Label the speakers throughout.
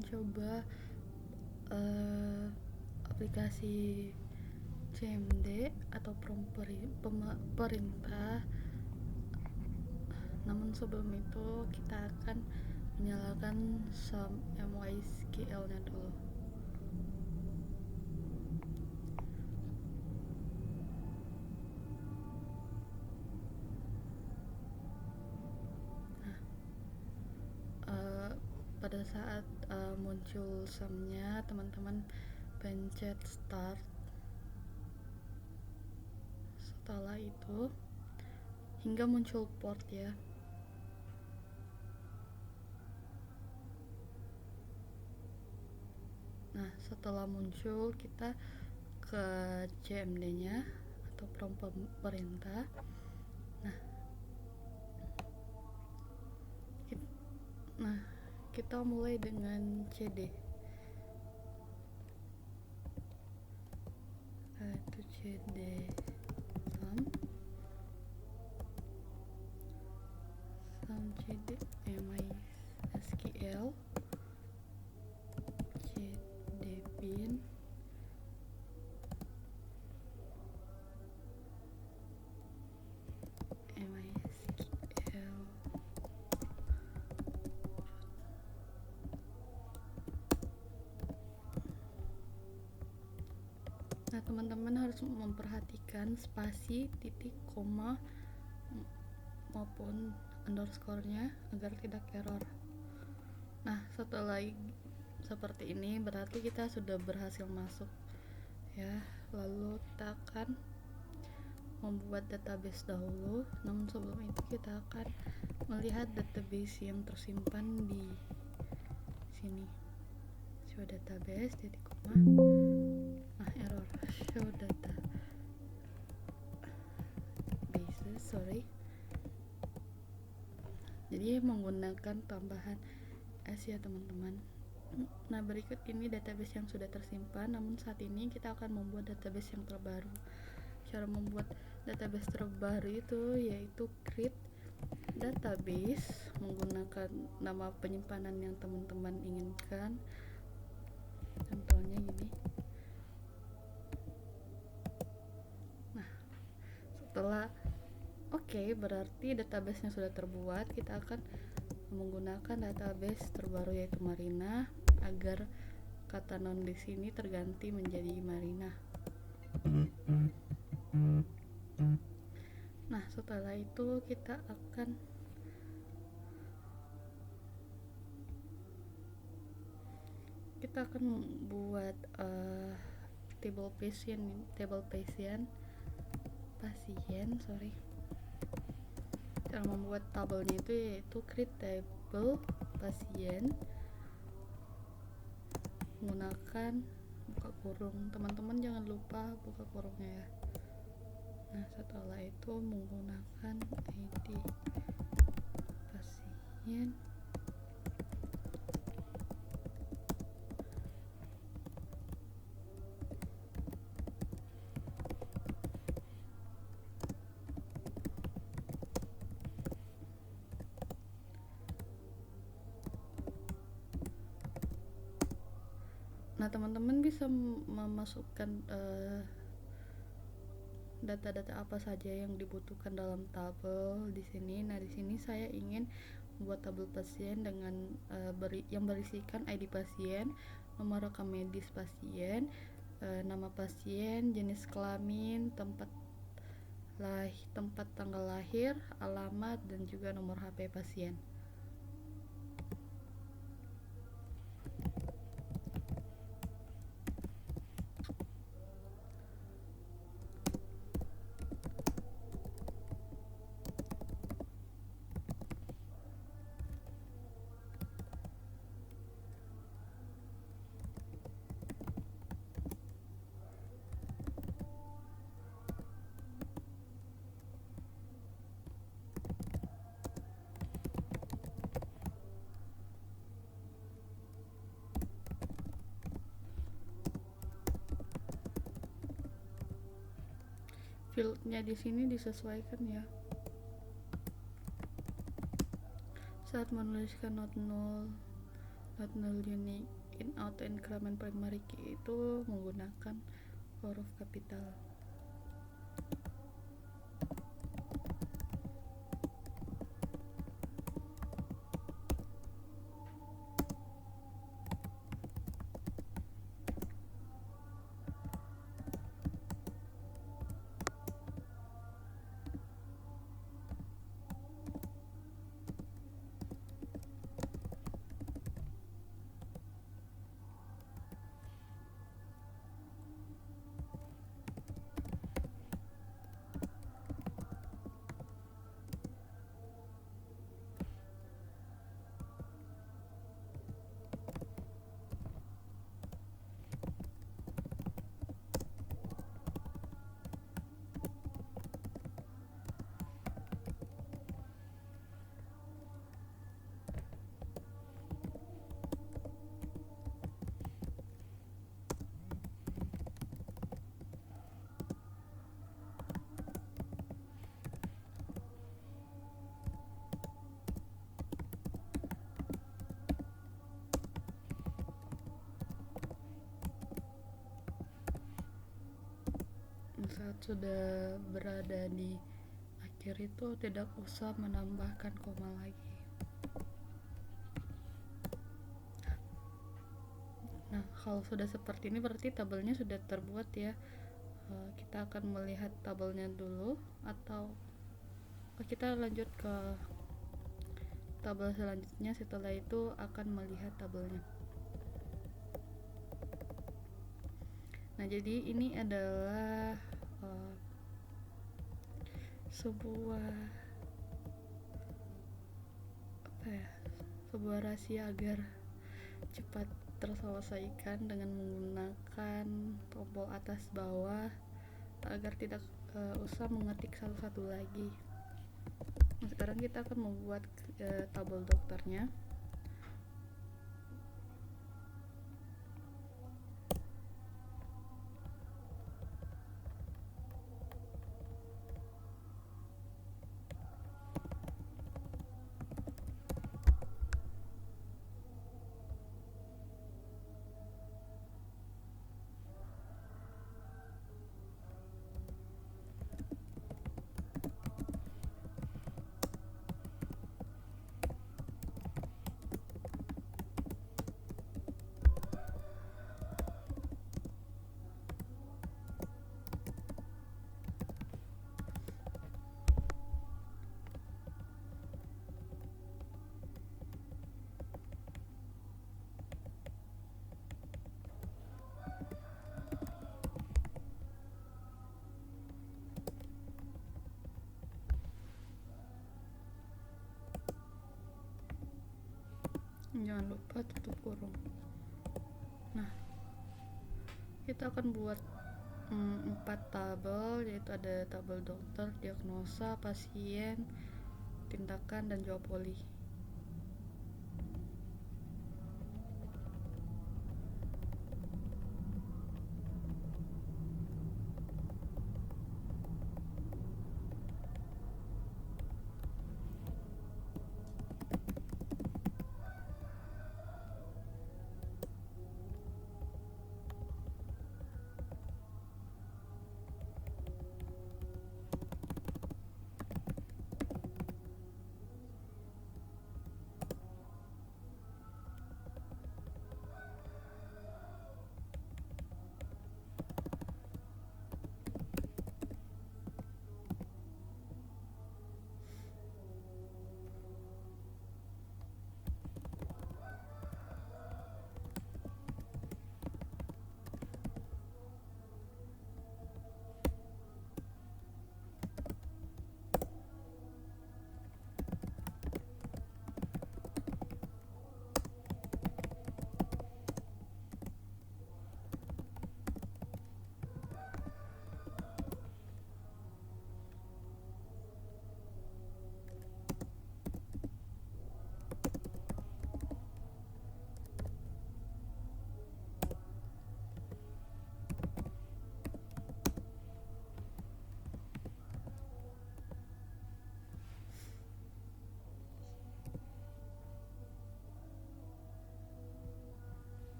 Speaker 1: mencoba aplikasi CMD atau perintah. Namun sebelum itu kita akan menyalakan some MySQL nya dulu. Pada saat muncul sum-nya, teman-teman pencet start. Setelah itu hingga muncul port ya. Nah, setelah muncul kita ke CMD-nya atau prompt perintah. Nah, kita mulai dengan CD. Itu CD sum CD MySQL CD bin MySQL. Nah, teman-teman harus memperhatikan spasi, titik, koma maupun underscore-nya agar tidak error. Nah, setelah seperti ini berarti kita sudah berhasil masuk ya. Lalu kita akan membuat database dahulu. Namun sebelum itu kita akan melihat database yang tersimpan di sini. Show database titik koma. Error show data bases, sorry. Jadi menggunakan tambahan S ya teman-teman. Nah, berikut ini database yang sudah tersimpan, namun saat ini kita akan membuat database yang terbaru. Cara membuat database terbaru itu yaitu create database menggunakan nama penyimpanan yang teman-teman inginkan. Contohnya gini. Nah, setelah berarti database-nya sudah terbuat, kita akan menggunakan database terbaru yaitu Marina agar kata non di sini terganti menjadi Marina. Nah, setelah itu kita akan buat table pasien. Cara membuat tabelnya itu yaitu create table pasien menggunakan buka kurung. Teman-teman jangan lupa buka kurungnya ya. Nah, setelah itu menggunakan ID pasien. Nah, teman-teman bisa memasukkan data-data apa saja yang dibutuhkan dalam tabel di sini. Nah, di sini saya ingin membuat tabel pasien dengan yang berisikan ID pasien, nomor rekam medis pasien, nama pasien, jenis kelamin, tempat tanggal lahir, alamat, dan juga nomor HP pasien. Fieldnya di sini disesuaikan ya. Saat menuliskan not null Handle unique in auto increment primary key itu menggunakan huruf kapital. Saat sudah berada di akhir itu tidak usah menambahkan koma lagi. Nah, kalau sudah seperti ini berarti tabelnya sudah terbuat ya. Kita akan melihat tabelnya dulu atau kita lanjut ke tabel selanjutnya, setelah itu akan melihat tabelnya. Nah, jadi ini adalah sebuah rahasia agar cepat terselesaikan dengan menggunakan tombol atas bawah agar tidak usah mengetik satu-satu lagi. Nah, sekarang kita akan membuat tabel dokternya. Jangan lupa tutup kurung. Nah, kita akan buat 4 tabel, yaitu ada tabel dokter, diagnosa, pasien, tindakan, dan jawab poli.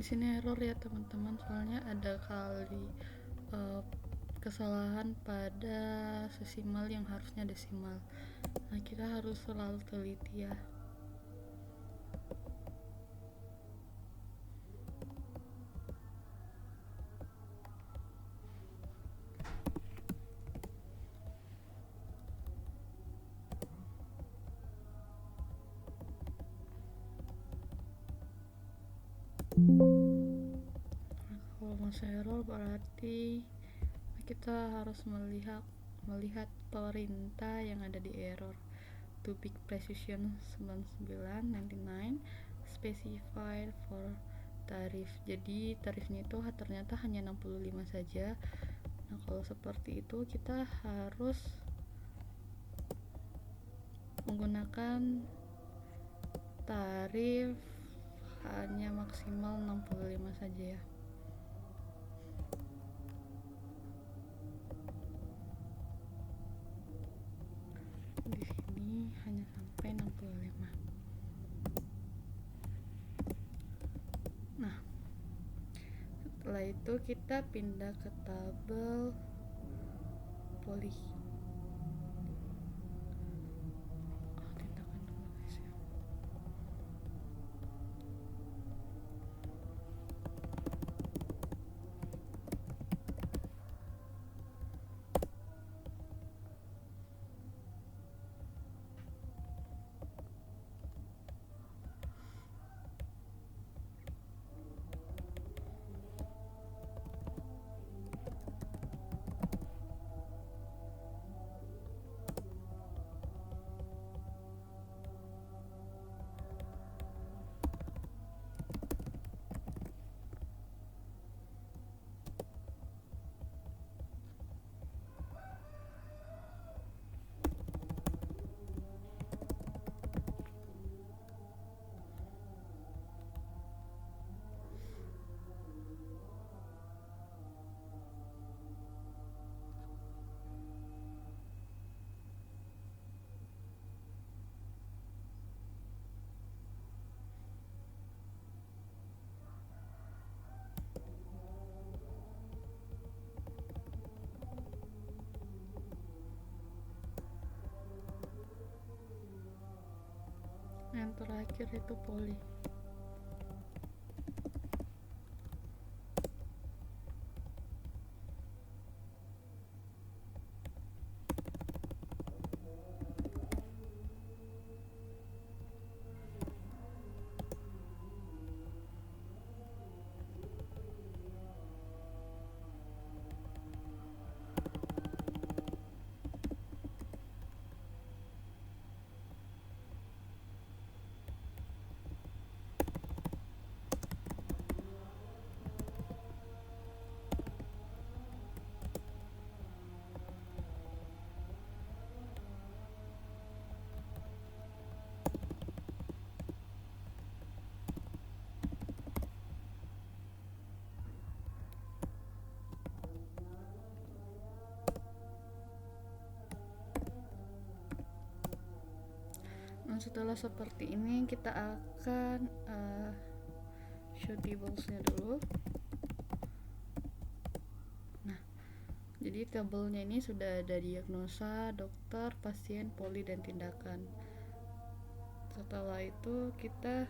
Speaker 1: sini error ya teman-teman, soalnya ada kali kesalahan pada sesimal yang harusnya desimal. Nah, kita harus selalu teliti ya. Kalau masih error berarti kita harus melihat perintah yang ada di error. To big precision 9999 specified for tarif. Jadi tarifnya itu ternyata hanya 65 saja. Nah, kalau seperti itu kita harus menggunakan tarif hanya maksimal 65 saja ya. Di sini hanya sampai 65. Nah, setelah itu kita pindah ke tabel poli. Tindakan dulu guys ya. Yang terakhir itu poli. Nah, setelah seperti ini kita akan show tablesnya dulu. Nah, jadi tabelnya ini sudah ada diagnosa, dokter, pasien, poli, dan tindakan. Setelah itu kita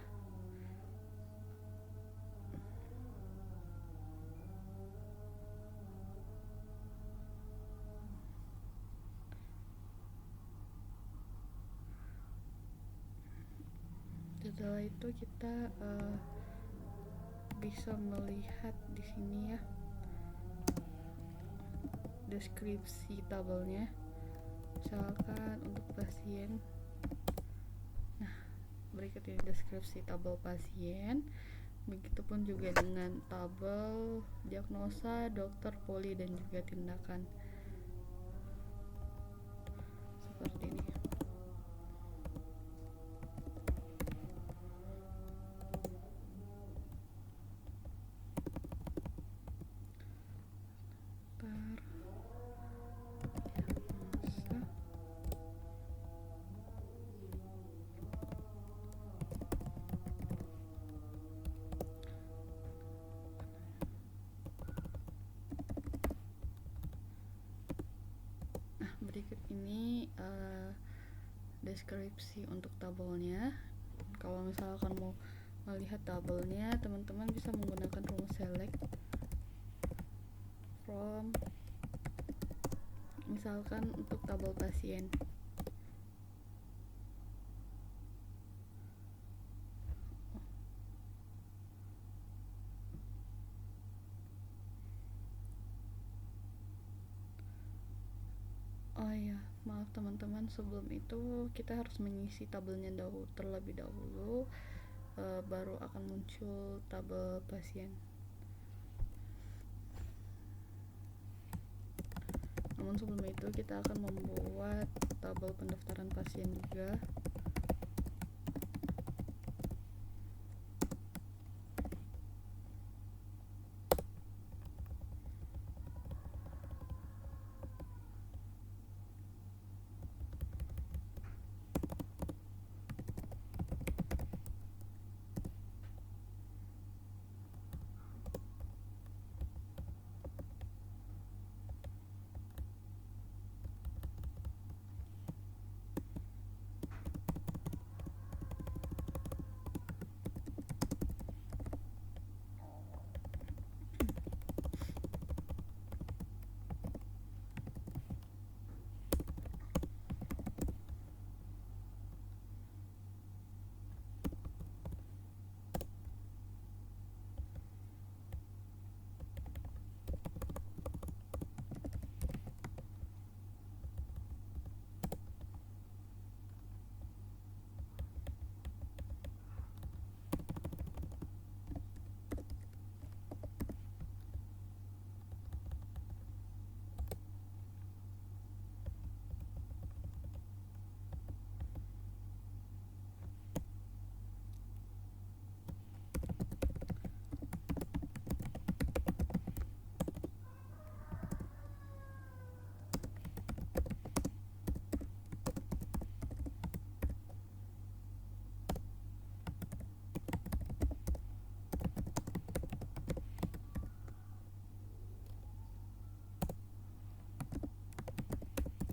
Speaker 1: bisa melihat di sini ya deskripsi tabelnya. Misalkan untuk pasien, nah berikut ini deskripsi tabel pasien, begitupun juga dengan tabel diagnosa, dokter, poli, dan juga tindakan seperti ini. ini deskripsi untuk tabelnya. Kalau misalkan mau melihat tabelnya, teman-teman bisa menggunakan rumus select from, misalkan untuk tabel pasien. Oh iya, maaf teman-teman, sebelum itu kita harus mengisi tabelnya terlebih dahulu, baru akan muncul tabel pasien. Namun sebelum itu kita akan membuat tabel pendaftaran pasien juga.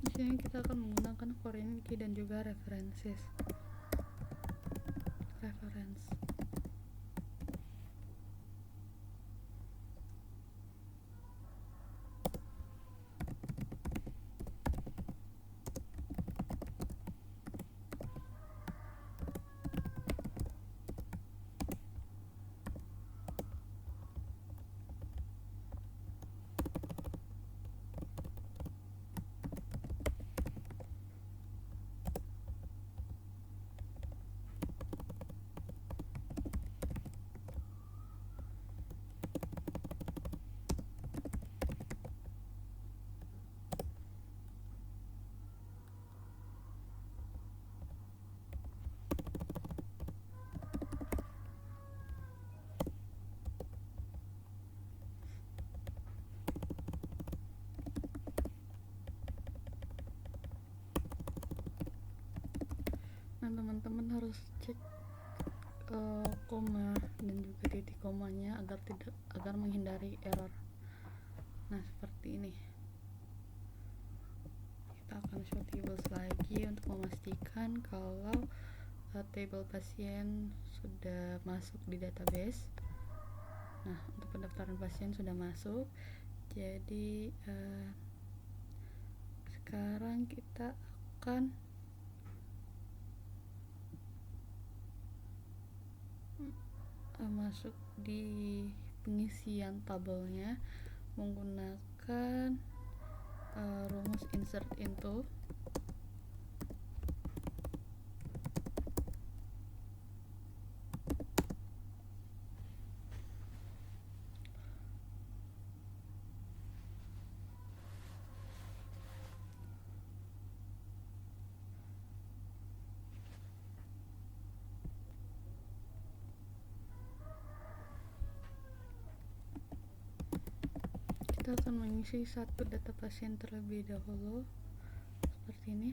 Speaker 1: Di sini kita akan menggunakan foreign key dan juga reference. Nah, teman-teman harus cek koma dan juga titik komanya agar menghindari error. Nah, seperti ini. Kita akan show tables lagi untuk memastikan kalau table pasien sudah masuk di database. Nah, untuk pendaftaran pasien sudah masuk. Jadi sekarang kita akan masuk di pengisian tabelnya menggunakan rumus insert into. Kita akan mengisi satu data pasien terlebih dahulu seperti ini.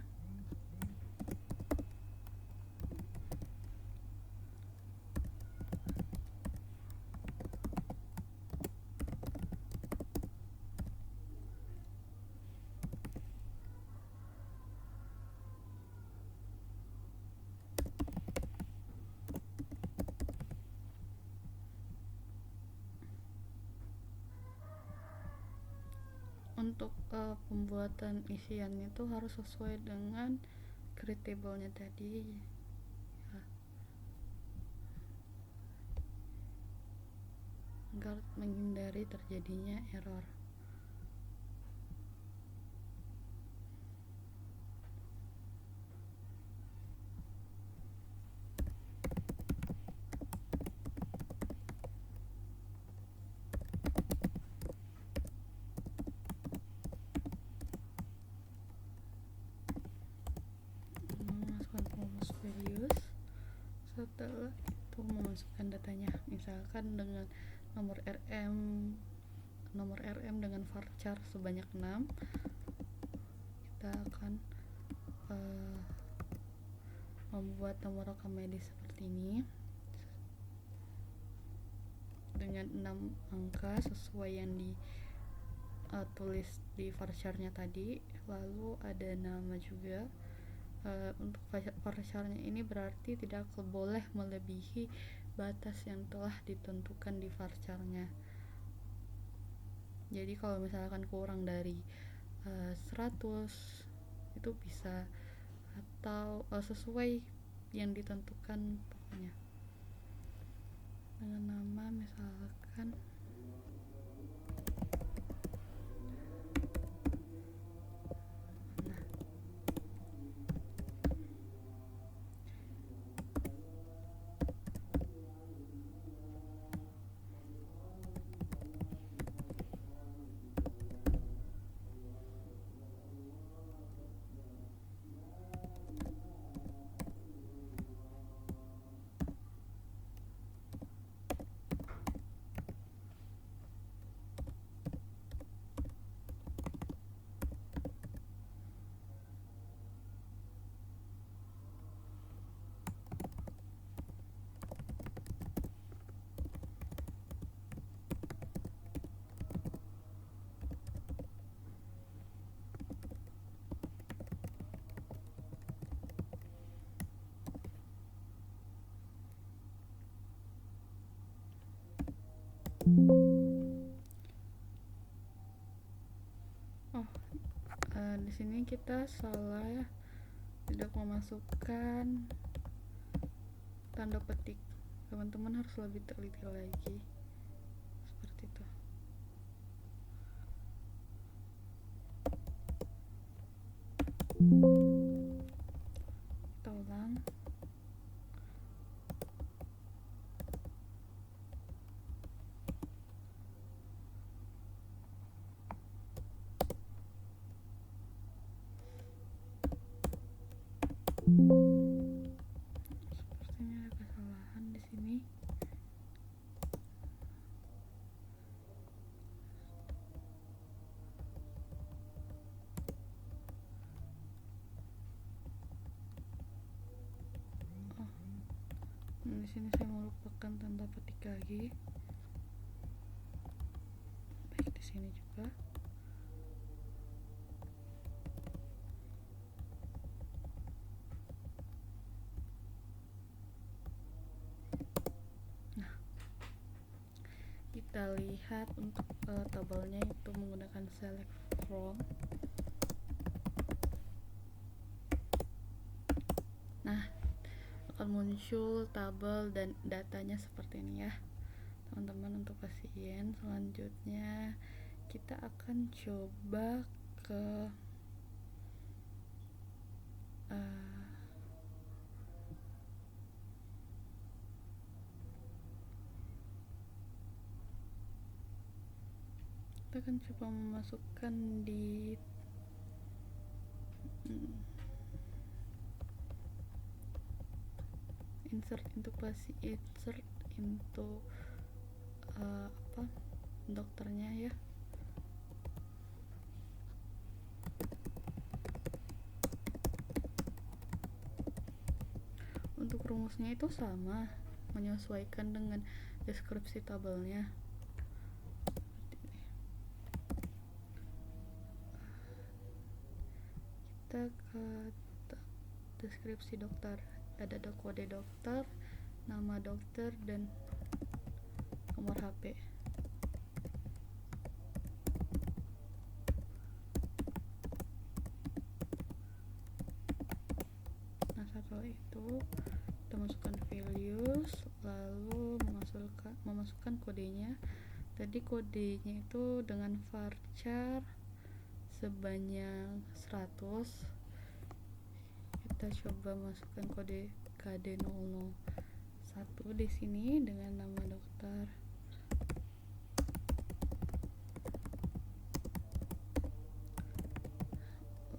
Speaker 1: untuk pembuatan isiannya itu harus sesuai dengan create table-nya tadi ya, agar menghindari terjadinya error. Memasukkan rumus values, setelah itu memasukkan datanya, misalkan dengan nomor RM dengan varchar sebanyak 6, kita akan membuat nomor rekam medis seperti ini dengan 6 angka sesuai yang ditulis di varcharnya tadi. Lalu ada nama juga. Untuk varcharnya ini berarti tidak boleh melebihi batas yang telah ditentukan di varcharnya. Jadi kalau misalkan kurang dari 100 itu bisa, atau sesuai yang ditentukan pokoknya, dengan nama misalkan di sini kita salah ya, tidak memasukkan tanda petik. Teman-teman harus lebih teliti lagi seperti itu. Kita ulang. Sepertinya ada kesalahan di sini. Di sini saya melupakan tanda petik lagi. Baik, di sini juga. Nah, kita lihat untuk tabelnya itu menggunakan select from. Nah, akan muncul tabel dan datanya seperti ini ya teman-teman. Untuk pasien selanjutnya kita akan coba ke kita akan coba memasukkan di insert into dokternya ya. Untuk rumusnya itu sama, menyesuaikan dengan deskripsi tabelnya. Kita ke deskripsi dokter, ada kode dokter, nama dokter, dan nomor HP. memasukkan kodenya. Tadi kodenya itu dengan varchar sebanyak 100. Kita coba masukkan kode KD001 di sini dengan nama dokter.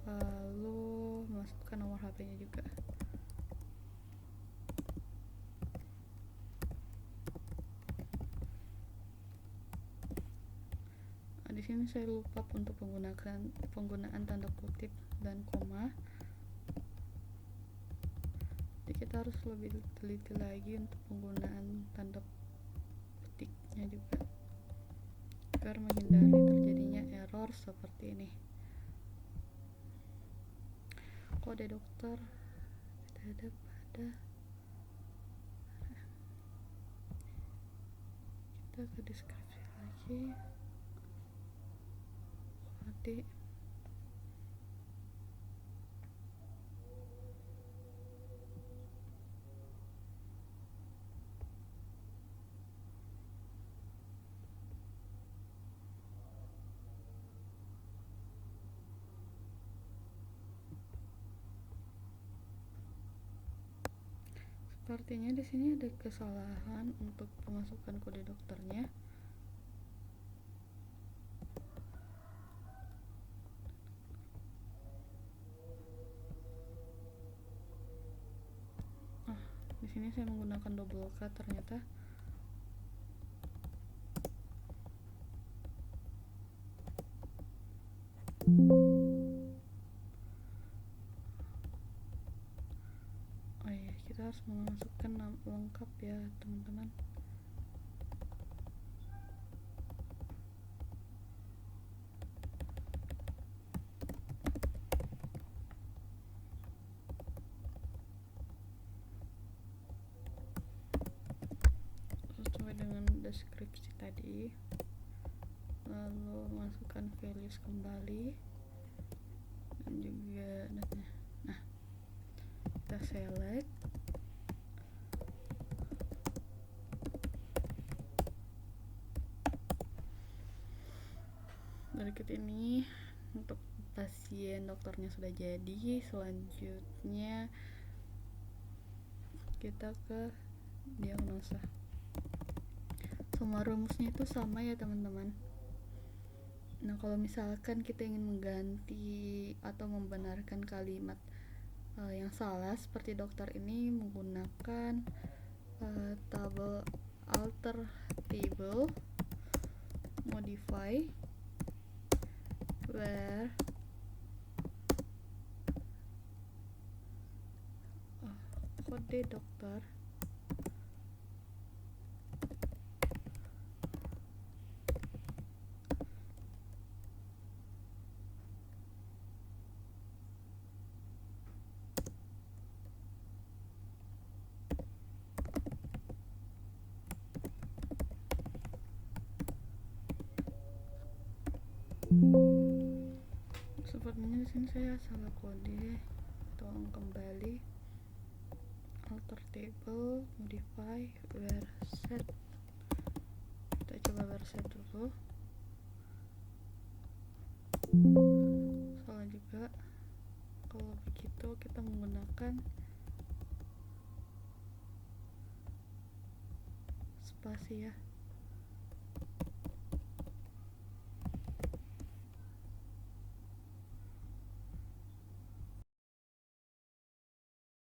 Speaker 1: Lalu masukkan nomor HP-nya juga. Di sini saya lupa untuk penggunaan tanda kutip dan koma. Jadi kita harus lebih teliti lagi untuk penggunaan tanda petiknya juga, agar menghindari terjadinya error seperti ini. Kode dokter tidak ada pada, kita ke deskripsi lagi. Kode sepertinya di sini ada kesalahan untuk pemasukan kode dokternya. Di sini saya menggunakan double K ternyata. Oh iya, kita harus memasukkan nama lengkap ya teman-teman. Sesuai dengan deskripsi tadi. Lalu masukkan values kembali dan juga datanya. Nah, kita select. Berikut ini untuk pasien dokternya sudah jadi. Selanjutnya kita ke diagnosa. Semua rumusnya itu sama ya teman-teman. Nah, kalau misalkan kita ingin mengganti atau membenarkan kalimat yang salah seperti dokter ini, menggunakan tabel alter table modify where kode dokter sepertinya di sini saya salah kode. Tolong kembali alter table modify where set. Kita coba where set dulu. Salah juga. Kalau begitu kita menggunakan spasi ya.